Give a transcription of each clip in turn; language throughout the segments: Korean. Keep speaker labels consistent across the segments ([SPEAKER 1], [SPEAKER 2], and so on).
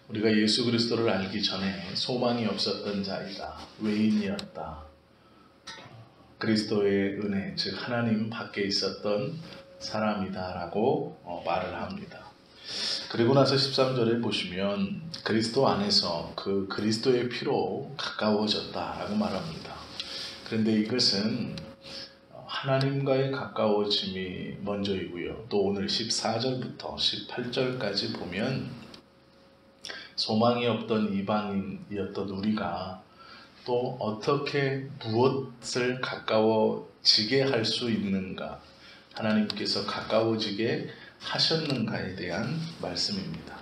[SPEAKER 1] 우리가 예수 그리스도를 알기 전에 소망이 없었던 자이다. 외인이었다. 그리스도의 은혜, 즉 하나님 밖에 있었던 사람이다라고 말을 합니다. 그리고 나서 13절에 보시면 그리스도 안에서 그 그리스도의 피로 가까워졌다라고 말합니다. 그런데 이것은 하나님과의 가까워짐이 먼저이고요. 또 오늘 14절부터 18절까지 보면 소망이 없던 이방인이었던 우리가 또 어떻게 무엇을 가까워지게 할 수 있는가, 하나님께서 가까워지게 하셨는가에 대한 말씀입니다.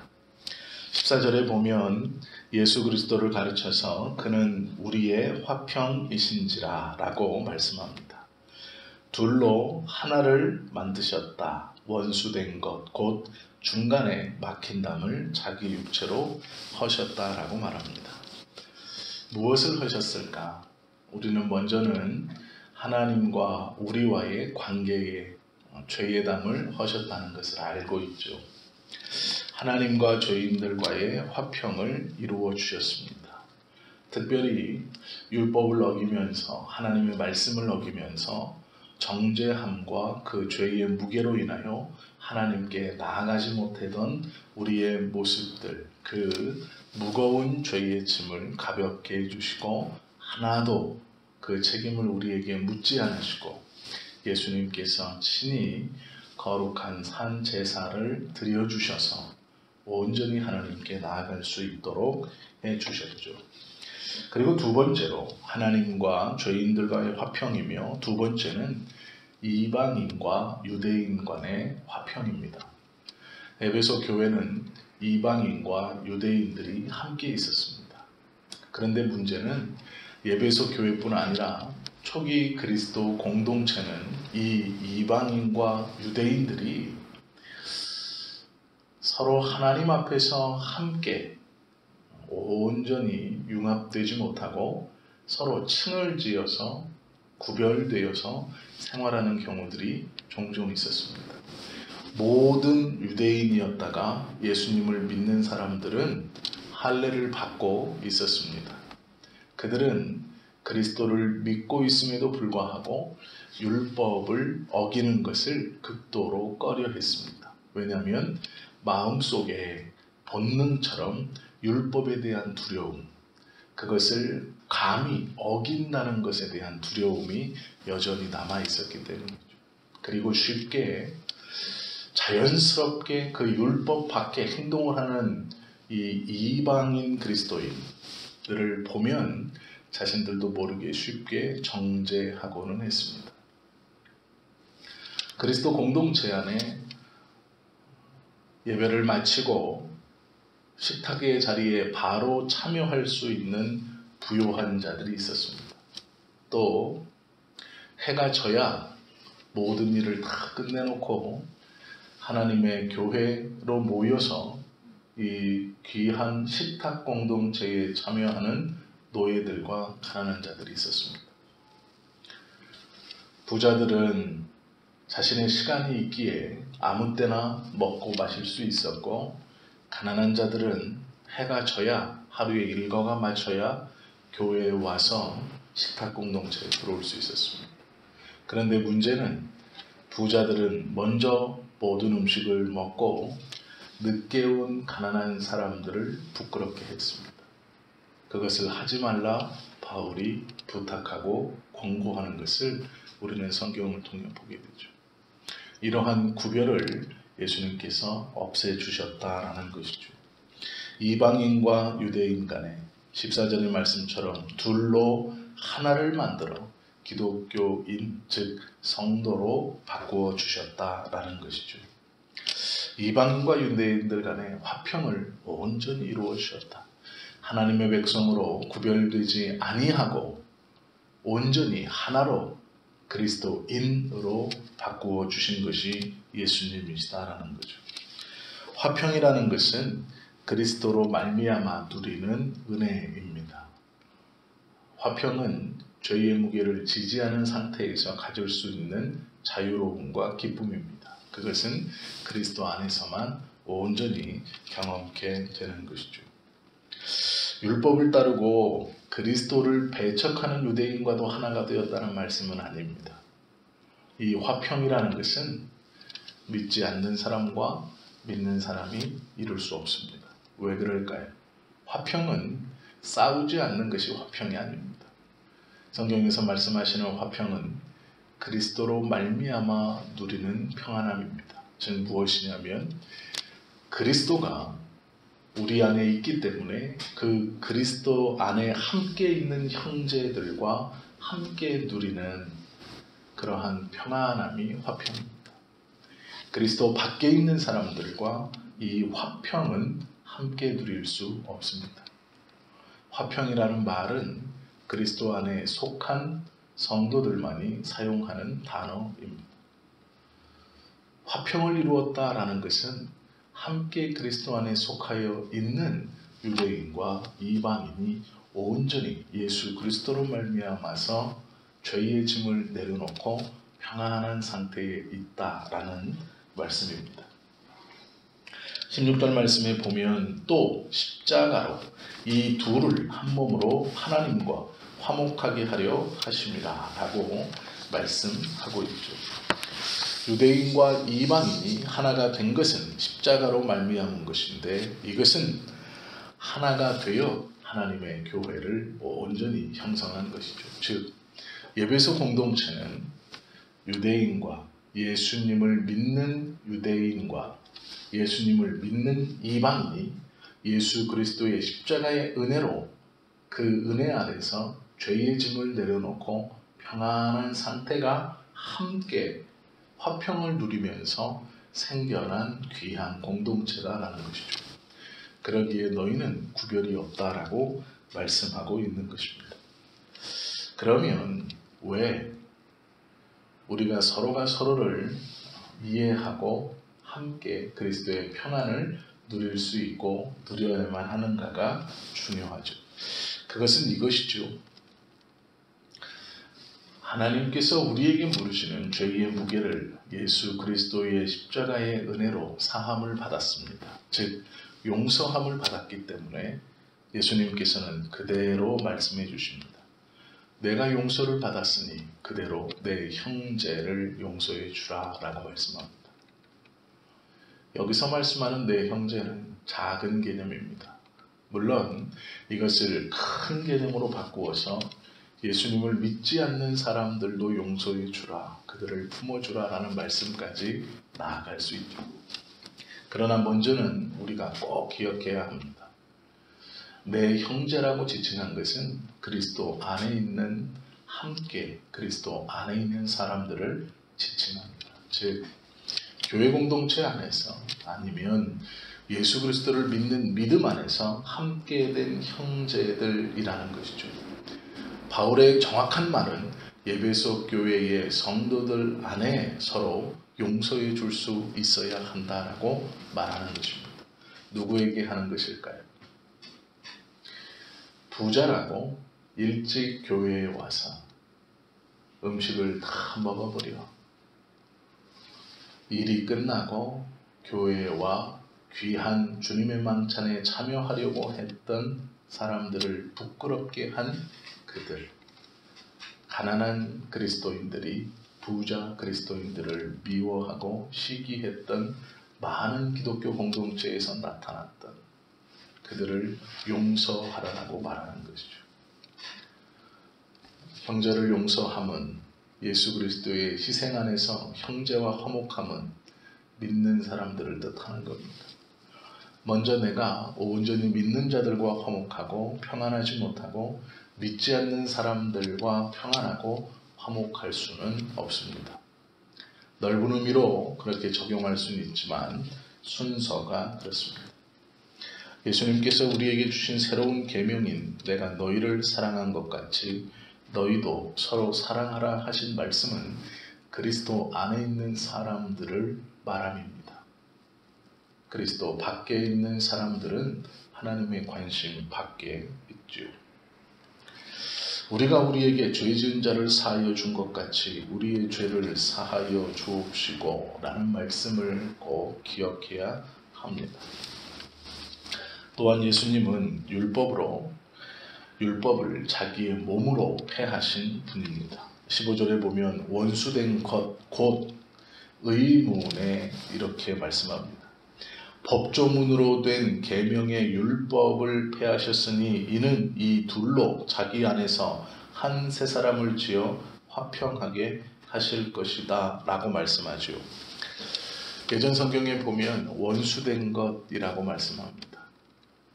[SPEAKER 1] 14절에 보면 예수 그리스도를 가르쳐서 그는 우리의 화평이신지라 라고 말씀합니다. 둘로 하나를 만드셨다. 원수된 것, 곧 중간에 막힌 담을 자기 육체로 허셨다라고 말합니다. 무엇을 하셨을까? 우리는 먼저는 하나님과 우리와의 관계에 죄의 담을 허셨다는 것을 알고 있죠. 하나님과 죄인들과의 화평을 이루어 주셨습니다. 특별히 율법을 어기면서 하나님의 말씀을 어기면서 정죄함과 그 죄의 무게로 인하여 하나님께 나아가지 못하던 우리의 모습들, 그 무거운 죄의 짐을 가볍게 해주시고 하나도 그 책임을 우리에게 묻지 않으시고 예수님께서 친히 거룩한 산 제사를 드려주셔서 온전히 하나님께 나아갈 수 있도록 해주셨죠. 그리고 두 번째로 하나님과 죄인들과의 화평이며, 두 번째는 이방인과 유대인 간의 화평입니다. 에베소 교회는 이방인과 유대인들이 함께 있었습니다. 그런데 문제는 에베소 교회뿐 아니라 초기 그리스도 공동체는 이 이방인과 유대인들이 서로 하나님 앞에서 함께 온전히 융합되지 못하고 서로 층을 지어서 구별되어서 생활하는 경우들이 종종 있었습니다. 모든 유대인이었다가 예수님을 믿는 사람들은 할례를 받고 있었습니다. 그들은 그리스도를 믿고 있음에도 불구하고 율법을 어기는 것을 극도로 꺼려했습니다. 왜냐하면 마음속에 본능처럼 율법에 대한 두려움, 그것을 감히 어긴다는 것에 대한 두려움이 여전히 남아 있었기 때문이죠. 그리고 쉽게 자연스럽게 그 율법 밖에 행동을 하는 이 이방인 그리스도인들을 보면 자신들도 모르게 쉽게 정죄하고는 했습니다. 그리스도 공동체 안에 예배를 마치고 식탁의 자리에 바로 참여할 수 있는 부요한 자들이 있었습니다. 또 해가 져야 모든 일을 다 끝내놓고 하나님의 교회로 모여서 이 귀한 식탁 공동체에 참여하는 노예들과 가난한 자들이 있었습니다. 부자들은 자신의 시간이 있기에 아무 때나 먹고 마실 수 있었고, 가난한 자들은 해가 져야, 하루의 일과가 맞춰야 교회에 와서 식탁 공동체에 들어올 수 있었습니다. 그런데 문제는 부자들은 먼저 모든 음식을 먹고 늦게 온 가난한 사람들을 부끄럽게 했습니다. 그것을 하지 말라 바울이 부탁하고 권고하는 것을 우리는 성경을 통해 보게 되죠. 이러한 구별을 예수님께서 없애주셨다라는 것이죠. 이방인과 유대인 간에 14절의 말씀처럼 둘로 하나를 만들어 기독교인, 즉 성도로 바꾸어 주셨다라는 것이죠. 이방인과 유대인들 간의 화평을 온전히 이루어 주셨다. 하나님의 백성으로 구별되지 아니하고 온전히 하나로 그리스도인으로 바꾸어 주신 것이 예수님이시다라는 거죠. 화평이라는 것은 그리스도로 말미암아 누리는 은혜입니다. 화평은 죄의 무게를 지지하는 상태에서 가질 수 있는 자유로움과 기쁨입니다. 그것은 그리스도 안에서만 온전히 경험케 되는 것이죠. 율법을 따르고 그리스도를 배척하는 유대인과도 하나가 되었다는 말씀은 아닙니다. 이 화평이라는 것은 믿지 않는 사람과 믿는 사람이 이룰 수 없습니다. 왜 그럴까요? 화평은 싸우지 않는 것이 화평이 아닙니다. 성경에서 말씀하시는 화평은 그리스도로 말미암아 누리는 평안함입니다. 즉 무엇이냐면 그리스도가 우리 안에 있기 때문에 그 그리스도 안에 함께 있는 형제들과 함께 누리는 그러한 평안함이 화평입니다. 그리스도 밖에 있는 사람들과 이 화평은 함께 누릴 수 없습니다. 화평이라는 말은 그리스도 안에 속한 성도들만이 사용하는 단어입니다. 화평을 이루었다라는 것은 함께 그리스도 안에 속하여 있는 유대인과 이방인이 온전히 예수 그리스도로 말미암아서 죄의 짐을 내려놓고 평안한 상태에 있다라는 말씀입니다. 16절 말씀에 보면 또 십자가로 이 둘을 한 몸으로 하나님과 화목하게 하려 하심이라 라고 말씀하고 있죠. 유대인과 이방인이 하나가 된 것은 십자가로 말미암은 것인데 이것은 하나가 되어 하나님의 교회를 온전히 형성한 것이죠. 즉 예배소 공동체는 유대인과 예수님을 믿는 유대인과 예수님을 믿는 이방인이 예수 그리스도의 십자가의 은혜로 그 은혜 아래서 죄의 짐을 내려놓고 평안한 상태가 함께 화평을 누리면서 생겨난 귀한 공동체다라는 것이죠. 그러기에 너희는 구별이 없다라고 말씀하고 있는 것입니다. 그러면 왜 우리가 서로가 서로를 이해하고 함께 그리스도의 평안을 누릴 수 있고 누려야만 하는가가 중요하죠. 그것은 이것이죠. 하나님께서 우리에게 물으시는 죄의 무게를 예수 그리스도의 십자가의 은혜로 사함을 받았습니다. 즉 용서함을 받았기 때문에 예수님께서는 그대로 말씀해 주십니다. 내가 용서를 받았으니 그대로 내 형제를 용서해 주라 라고 말씀합니다. 여기서 말씀하는 내 형제는 작은 개념입니다. 물론 이것을 큰 개념으로 바꾸어서 예수님을 믿지 않는 사람들도 용서해 주라, 그들을 품어주라 라는 말씀까지 나아갈 수 있죠. 그러나 먼저는 우리가 꼭 기억해야 합니다. 내 형제라고 지칭한 것은 그리스도 안에 있는 함께 그리스도 안에 있는 사람들을 지칭합니다. 즉 교회 공동체 안에서 아니면 예수 그리스도를 믿는 믿음 안에서 함께 된 형제들이라는 것이죠. 바울의 정확한 말은 에베소 교회의 성도들 안에 서로 용서해 줄 수 있어야 한다라고 말하는 것입니다. 누구에게 하는 것일까요? 부자라고 일찍 교회에 와서 음식을 다 먹어버려 일이 끝나고 교회에 와 귀한 주님의 망찬에 참여하려고 했던 사람들을 부끄럽게 한 그들, 가난한 그리스도인들이 부자 그리스도인들을 미워하고 시기했던 많은 기독교 공동체에서 나타났던 그들을 용서하라고 말하는 것이죠. 형제를 용서함은 예수 그리스도의 희생 안에서 형제와 화목함은 믿는 사람들을 뜻하는 겁니다. 먼저 내가 온전히 믿는 자들과 화목하고 평안하지 못하고 믿지 않는 사람들과 평안하고 화목할 수는 없습니다. 넓은 의미로 그렇게 적용할 수는 있지만 순서가 그렇습니다. 예수님께서 우리에게 주신 새로운 계명인 내가 너희를 사랑한 것 같이 너희도 서로 사랑하라 하신 말씀은 그리스도 안에 있는 사람들을 말함입니다. 그리스도 밖에 있는 사람들은 하나님의 관심 밖에 있죠. 우리가 우리에게 죄 지은 자를 사하여 준 것 같이 우리의 죄를 사하여 주옵시고 라는 말씀을 꼭 기억해야 합니다. 또한 예수님은 율법으로 율법을 자기의 몸으로 폐하신 분입니다. 15절에 보면 원수된 것 곧 의문에 이렇게 말씀합니다. 법조문으로 된 계명의 율법을 폐하셨으니 이는 이 둘로 자기 안에서 한 세 사람을 지어 화평하게 하실 것이다 라고 말씀하죠. 예전 성경에 보면 원수된 것이라고 말씀합니다.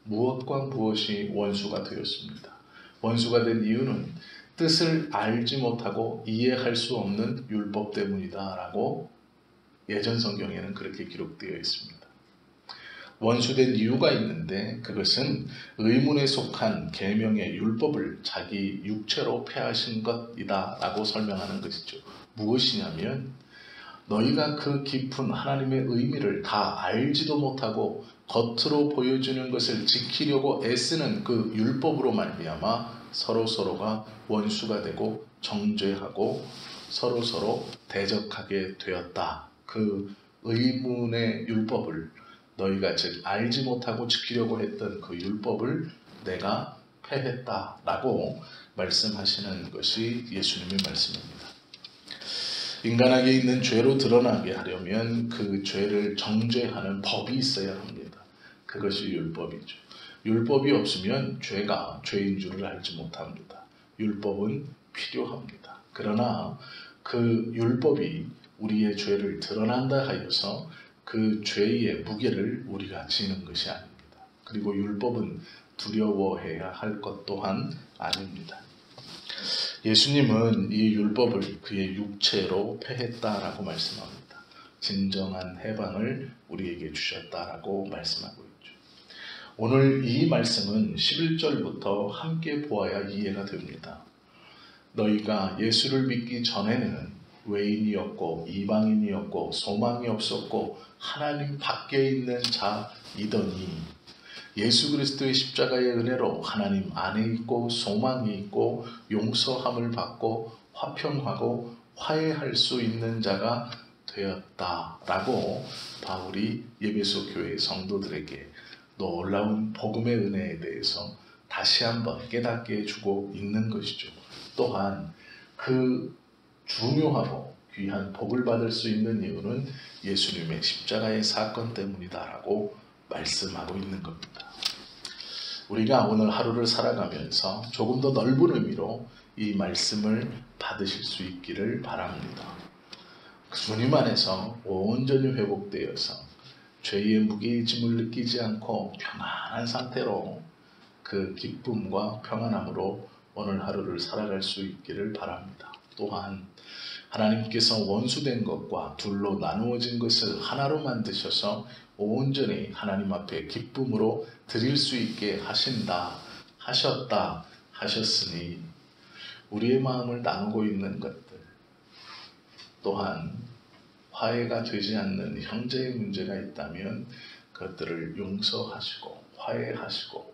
[SPEAKER 1] 무엇과 무엇이 원수가 되었습니다. 원수가 된 이유는 뜻을 알지 못하고 이해할 수 없는 율법 때문이다 라고 예전 성경에는 그렇게 기록되어 있습니다. 원수된 이유가 있는데 그것은 의문에 속한 계명의 율법을 자기 육체로 폐하신 것이다 라고 설명하는 것이죠. 무엇이냐면 너희가 그 깊은 하나님의 의미를 다 알지도 못하고 겉으로 보여주는 것을 지키려고 애쓰는 그 율법으로 말미암아 서로가 원수가 되고 정죄하고 서로 대적하게 되었다. 그 의문의 율법을 너희가 즉 알지 못하고 지키려고 했던 그 율법을 내가 폐했다라고 말씀하시는 것이 예수님의 말씀입니다. 인간에게 있는 죄로 드러나게 하려면 그 죄를 정죄하는 법이 있어야 합니다. 그것이 율법이죠. 율법이 없으면 죄가 죄인 줄을 알지 못합니다. 율법은 필요합니다. 그러나 그 율법이 우리의 죄를 드러난다 하여서 그 죄의 무게를 우리가 지는 것이 아닙니다. 그리고 율법은 두려워해야 할 것 또한 아닙니다. 예수님은 이 율법을 그의 육체로 폐했다라고 말씀합니다. 진정한 해방을 우리에게 주셨다라고 말씀하고 있죠. 오늘 이 말씀은 11절부터 함께 보아야 이해가 됩니다. 너희가 예수를 믿기 전에는 외인이었고 이방인이었고 소망이 없었고 하나님 밖에 있는 자이더니 예수 그리스도의 십자가의 은혜로 하나님 안에 있고 소망이 있고 용서함을 받고 화평하고 화해할 수 있는 자가 되었다라고 바울이 에베소 교회 성도들에게 놀라운 복음의 은혜에 대해서 다시 한번 깨닫게 해주고 있는 것이죠. 또한 그 중요하고 귀한 복을 받을 수 있는 이유는 예수님의 십자가의 사건 때문이다라고 말씀하고 있는 겁니다. 우리가 오늘 하루를 살아가면서 조금 더 넓은 의미로 이 말씀을 받으실 수 있기를 바랍니다. 주님 안에서 온전히 회복되어서 죄의 무게의 짐을 느끼지 않고 평안한 상태로 그 기쁨과 평안함으로 오늘 하루를 살아갈 수 있기를 바랍니다. 또한 하나님께서 원수된 것과 둘로 나누어진 것을 하나로 만드셔서 온전히 하나님 앞에 기쁨으로 드릴 수 있게 하셨으니 우리의 마음을 나누고 있는 것들 또한 화해가 되지 않는 형제의 문제가 있다면 그것들을 용서하시고 화해하시고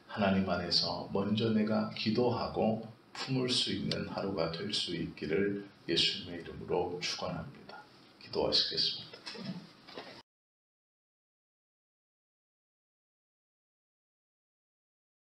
[SPEAKER 1] 하나님 안에서 먼저 내가 기도하고 품을 수 있는 하루가 될 수 있기를 예수님의 이름으로 축원합니다. 기도하시겠습니다.